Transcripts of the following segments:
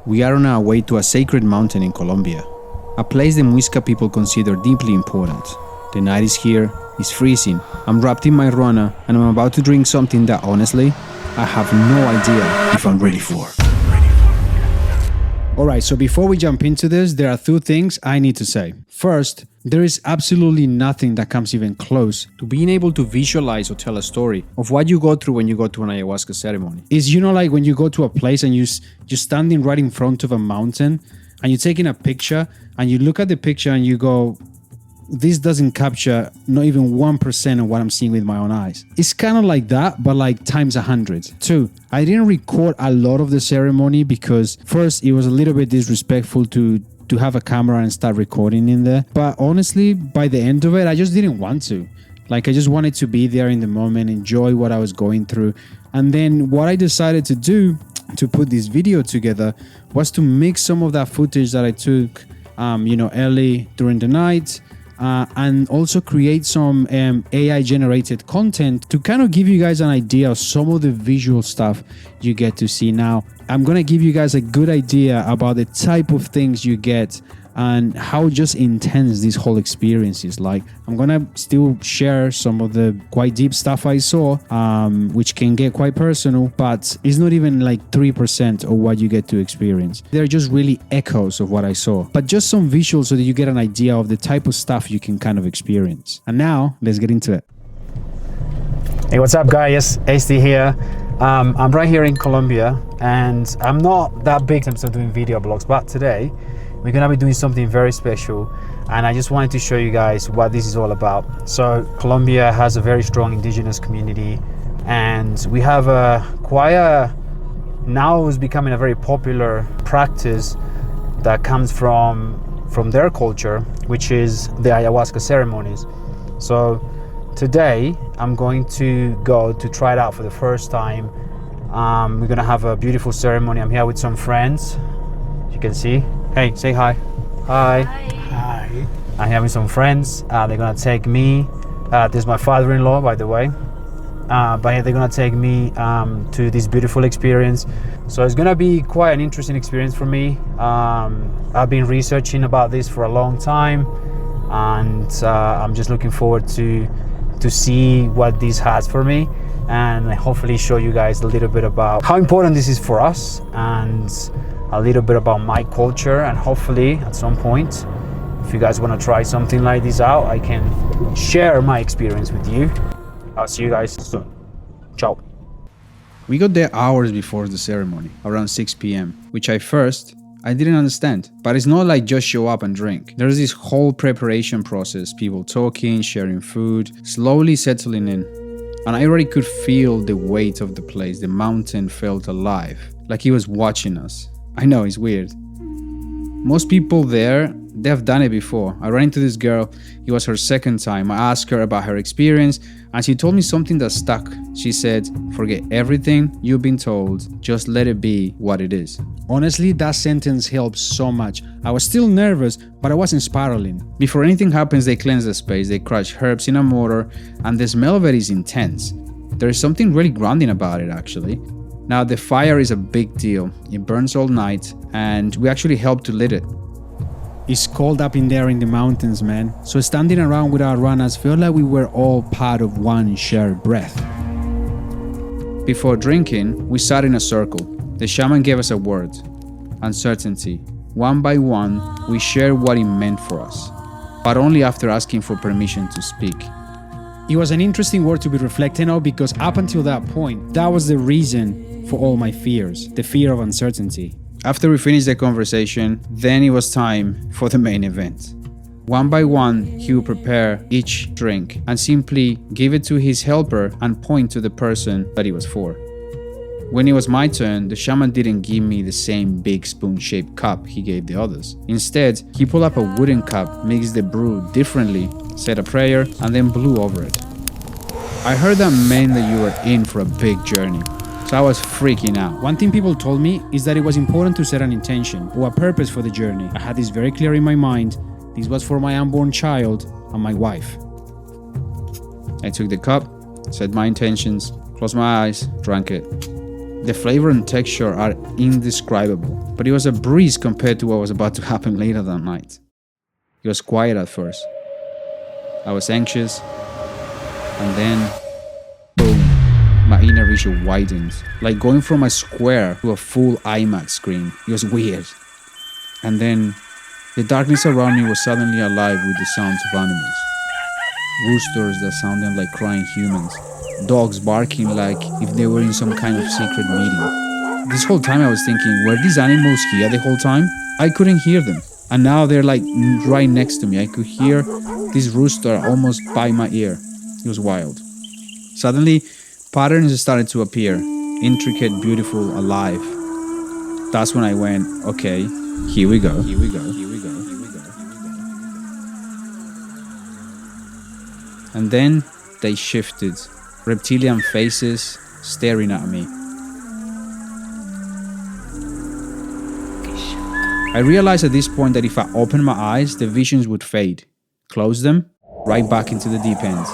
we are on our way to a sacred mountain in Colombia, a place the Muisca people consider deeply important. The night is here, it's freezing, I'm wrapped in my rona, and I'm about to drink something that honestly, I have no idea if I'm ready for. Alright, so before we jump into this, there are two things I need to say. First, there is absolutely nothing that comes even close to being able to visualize or tell a story of what you go through when you go to an ayahuasca ceremony. It's, like when you go to a place and you're standing right in front of a mountain and you're taking a picture and you look at the picture and you go, this doesn't capture not even 1% of what I'm seeing with my own eyes. It's kind of like that, but like times 100. Two, I didn't record a lot of the ceremony because first, it was a little bit disrespectful to have a camera and start recording in there. But honestly, by the end of it, I just didn't want to. Like, I just wanted to be there in the moment, enjoy what I was going through. And then what I decided to do to put this video together was to mix some of that footage that I took, early during the night, and also create some AI generated content to kind of give you guys an idea of some of the visual stuff you get to see. Now, I'm going to give you guys a good idea about the type of things you get and how just intense this whole experience is. Like, I'm going to still share some of the quite deep stuff I saw, which can get quite personal, but it's not even like 3% of what you get to experience. They're just really echoes of what I saw, but just some visuals so that you get an idea of the type of stuff you can kind of experience. And now, let's get into it. Hey, what's up guys? AC here. I'm right here in Colombia, and I'm not that big in terms of doing video blogs, but today, we're gonna be doing something very special, and I just wanted to show you guys what this is all about. So Colombia has a very strong indigenous community, and we have now is becoming a very popular practice that comes from their culture, which is the ayahuasca ceremonies. So today I'm going to go to try it out for the first time. We're gonna have a beautiful ceremony. I'm here with some friends, as you can see. Hey, say hi. Hi. Hi. I'm having some friends. They're gonna take me. This is my father-in-law, by the way. But they're gonna take me to this beautiful experience. So it's gonna be quite an interesting experience for me. I've been researching about this for a long time, and I'm just looking forward to see what this has for me, and hopefully show you guys a little bit about how important this is for us, and a little bit about my culture, and hopefully at some point, if you guys want to try something like this out, I can share my experience with you. I'll see you guys soon. Ciao. We got there hours before the ceremony, around 6 p.m, which I didn't understand. But it's not like just show up and drink. There's this whole preparation process, people talking, sharing food, slowly settling in. And I already could feel the weight of the place. The mountain felt alive, like he was watching us. I know, it's weird. Most people there, they've done it before. I ran into this girl, it was her second time. I asked her about her experience, and she told me something that stuck. She said, forget everything you've been told, just let it be what it is. Honestly, that sentence helped so much. I was still nervous, but I wasn't spiraling. Before anything happens, they cleanse the space, they crush herbs in a mortar, and the smell of it is intense. There is something really grounding about it, actually. Now, the fire is a big deal. It burns all night, and we actually helped to lit it. It's cold up in there in the mountains, man. So standing around with our runners felt like we were all part of one shared breath. Before drinking, we sat in a circle. The shaman gave us a word: uncertainty. One by one, we shared what it meant for us, but only after asking for permission to speak. It was an interesting word to be reflecting on, because up until that point, that was the reason for all my fears, the fear of uncertainty. After we finished the conversation, then it was time for the main event. One by one, he would prepare each drink and simply give it to his helper and point to the person that it was for. When it was my turn, the shaman didn't give me the same big spoon-shaped cup he gave the others. Instead, he pulled up a wooden cup, mixed the brew differently, said a prayer, and then blew over it. I heard that meant that you were in for a big journey. So I was freaking out. One thing people told me is that it was important to set an intention or a purpose for the journey. I had this very clear in my mind. This was for my unborn child and my wife. I took the cup, set my intentions, closed my eyes, drank it. The flavor and texture are indescribable, but it was a breeze compared to what was about to happen later that night. It was quiet at first. I was anxious, and then, boom, my inner vision widened, like going from a square to a full IMAX screen. It was weird. And then, the darkness around me was suddenly alive with the sounds of animals. Roosters that sounded like crying humans. Dogs barking like if they were in some kind of secret meeting. This whole time I was thinking, were these animals here the whole time? I couldn't hear them. And now they're like right next to me. I could hear this rooster almost by my ear. It was wild. Suddenly, patterns started to appear. Intricate, beautiful, alive. That's when I went, okay, here we go. Here we go. Here we go. Here we go. And then they shifted. Reptilian faces staring at me. I realized at this point that if I opened my eyes, the visions would fade. Close them, right back into the deep end.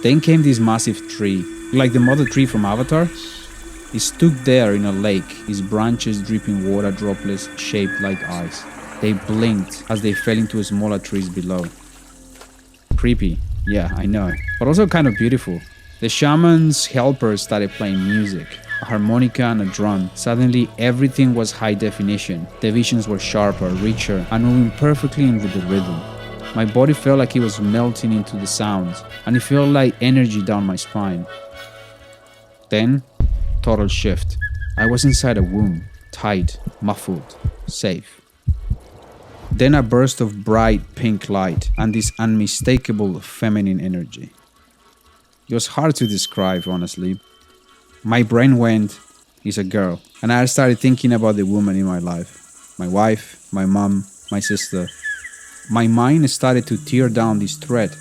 Then came this massive tree, like the mother tree from Avatar. It stood there in a lake, its branches dripping water droplets shaped like eyes. They blinked as they fell into smaller trees below. Creepy, yeah, I know, but also kind of beautiful. The shaman's helpers started playing music, a harmonica and a drum. Suddenly, everything was high definition. The visions were sharper, richer, and moving perfectly in with the rhythm. My body felt like it was melting into the sounds, and it felt like energy down my spine. Then, total shift. I was inside a womb, tight, muffled, safe. Then a burst of bright pink light and this unmistakable feminine energy. It was hard to describe, honestly. My brain went, it's a girl. And I started thinking about the woman in my life. My wife, my mom, my sister. My mind started to tear down this thread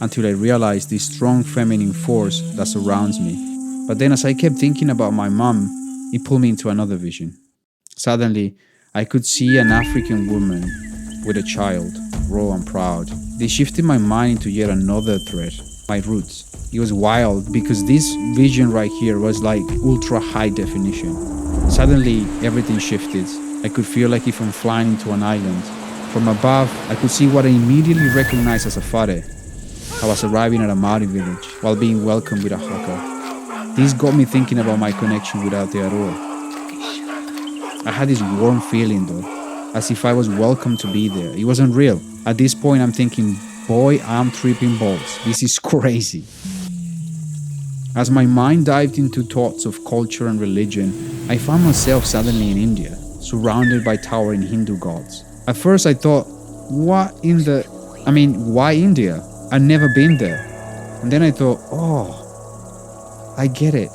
until I realized this strong feminine force that surrounds me. But then as I kept thinking about my mom, it pulled me into another vision. Suddenly, I could see an African woman with a child, raw and proud. They shifted my mind into yet another thread, my roots. It was wild because this vision right here was like ultra high definition. Suddenly, everything shifted. I could feel like if I'm flying into an island. From above, I could see what I immediately recognized as a fare. I was arriving at a Maori village while being welcomed with a haka. This got me thinking about my connection with Aotearoa. I had this warm feeling though, as if I was welcome to be there. It wasn't real. At this point, I'm thinking, boy, I'm tripping balls. This is crazy. As my mind dived into thoughts of culture and religion, I found myself suddenly in India, surrounded by towering Hindu gods. At first, I thought, why India? I'd never been there. And then I thought, oh, I get it.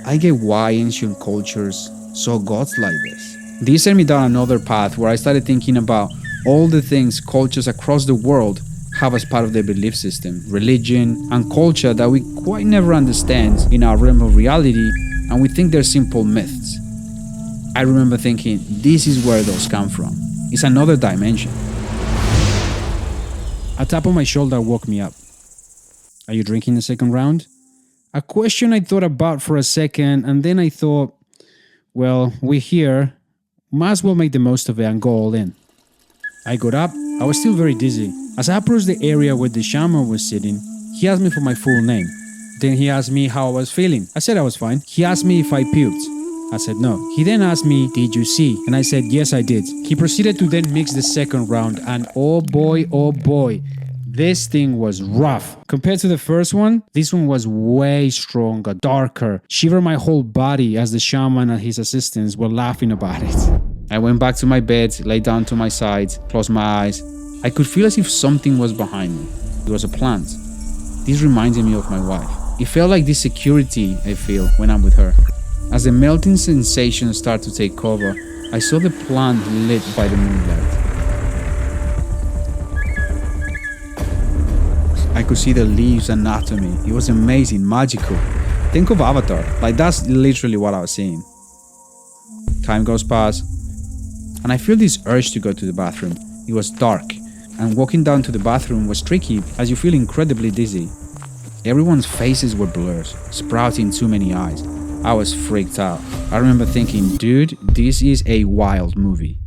I get why ancient cultures saw gods like this. This sent me down another path where I started thinking about all the things cultures across the world have as part of their belief system, religion, and culture that we quite never understand in our realm of reality, and we think they're simple myths. I remember thinking, this is where those come from. It's another dimension. A tap on my shoulder woke me up. Are you drinking the second round? A question I thought about for a second, and then I thought, well, we're here. Might as well make the most of it and go all in. I got up. I was still very dizzy. As I approached the area where the shaman was sitting, he asked me for my full name. Then he asked me how I was feeling. I said I was fine. He asked me if I puked. I said no. He then asked me, did you see? And I said, yes, I did. He proceeded to then mix the second round, and oh boy, this thing was rough. Compared to the first one, this one was way stronger, darker, shivered my whole body as the shaman and his assistants were laughing about it. I went back to my bed, lay down to my side, closed my eyes. I could feel as if something was behind me. It was a plant. This reminded me of my wife. It felt like this security I feel when I'm with her. As the melting sensation started to take cover, I saw the plant lit by the moonlight. I could see the leaves' anatomy. It was amazing, magical. Think of Avatar. Like, that's literally what I was seeing. Time goes past, and I feel this urge to go to the bathroom. It was dark, and walking down to the bathroom was tricky as you feel incredibly dizzy. Everyone's faces were blurred, sprouting too many eyes. I was freaked out. I remember thinking, dude, this is a wild movie.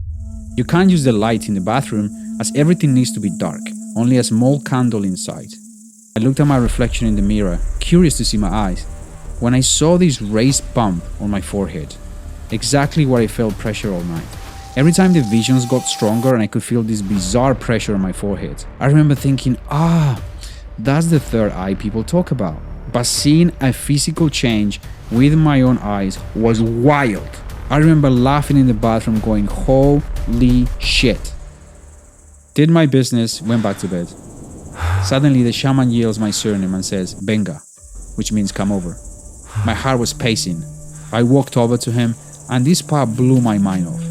You can't use the light in the bathroom as everything needs to be dark, only a small candle inside. I looked at my reflection in the mirror, curious to see my eyes, when I saw this raised bump on my forehead, exactly where I felt pressure all night. Every time the visions got stronger and I could feel this bizarre pressure on my forehead, I remember thinking, that's the third eye people talk about. But seeing a physical change with my own eyes was wild. I remember laughing in the bathroom going, holy shit. Did my business, went back to bed. Suddenly the shaman yells my surname and says, Venga, which means come over. My heart was pacing. I walked over to him and this part blew my mind off.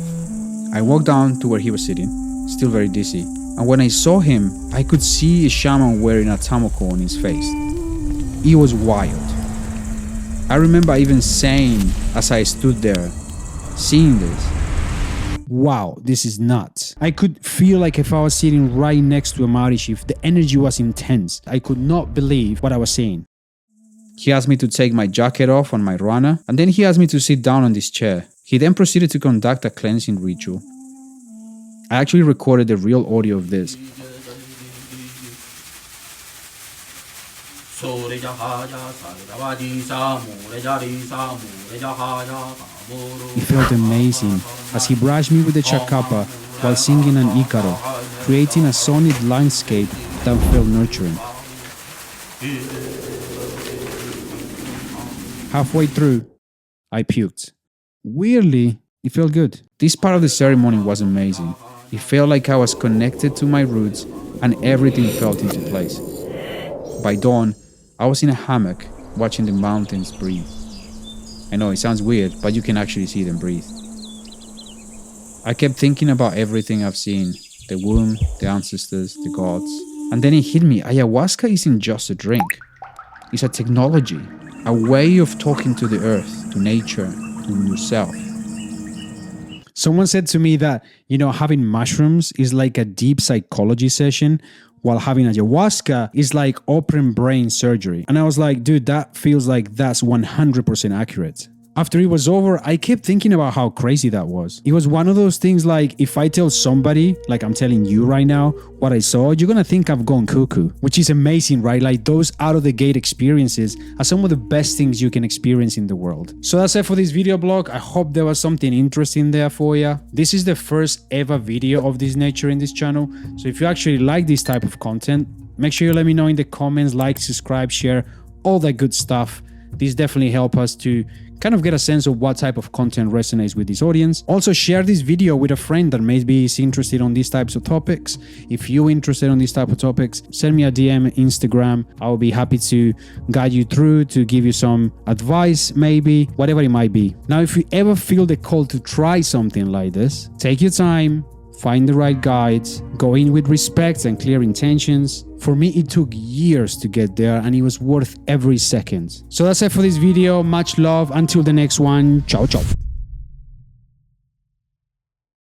I walked down to where he was sitting, still very dizzy, and when I saw him, I could see a shaman wearing a tamoko on his face. It was wild. I remember even saying as I stood there, seeing this, wow, this is nuts. I could feel like if I was sitting right next to a Maori chief, the energy was intense. I could not believe what I was seeing. He asked me to take my jacket off on my rana, and then he asked me to sit down on this chair. He then proceeded to conduct a cleansing ritual. I actually recorded the real audio of this. It felt amazing as he brushed me with the chakapa while singing an ikaro, creating a sonic landscape that felt nurturing. Halfway through, I puked. Weirdly, it felt good. This part of the ceremony was amazing. It felt like I was connected to my roots and everything fell into place. By dawn, I was in a hammock watching the mountains breathe. I know it sounds weird, but you can actually see them breathe. I kept thinking about everything I've seen, the womb, the ancestors, the gods. And then it hit me, ayahuasca isn't just a drink. It's a technology, a way of talking to the earth, to nature, to yourself. Someone said to me that, having mushrooms is like a deep psychology session, while having ayahuasca is like open brain surgery. And I was like, dude, that feels like that's 100% accurate. After it was over, I kept thinking about how crazy that was. It was one of those things like, if I tell somebody, like I'm telling you right now, what I saw, you're gonna think I've gone cuckoo, which is amazing, right? Like those out of the gate experiences are some of the best things you can experience in the world. So that's it for this video blog. I hope there was something interesting there for you. This is the first ever video of this nature in this channel. So if you actually like this type of content, make sure you let me know in the comments, like, subscribe, share, all that good stuff. These definitely help us to kind of get a sense of what type of content resonates with this audience. Also, share this video with a friend that maybe is interested on these types of topics. If you're interested on these type of topics, send me a DM on Instagram. I will be happy to guide you through, to give you some advice, maybe, whatever it might be. Now, if you ever feel the call to try something like this, take your time, find the right guides, go in with respect and clear intentions. For me, it took years to get there and it was worth every second. So that's it for this video. Much love. Until the next one. Ciao, ciao.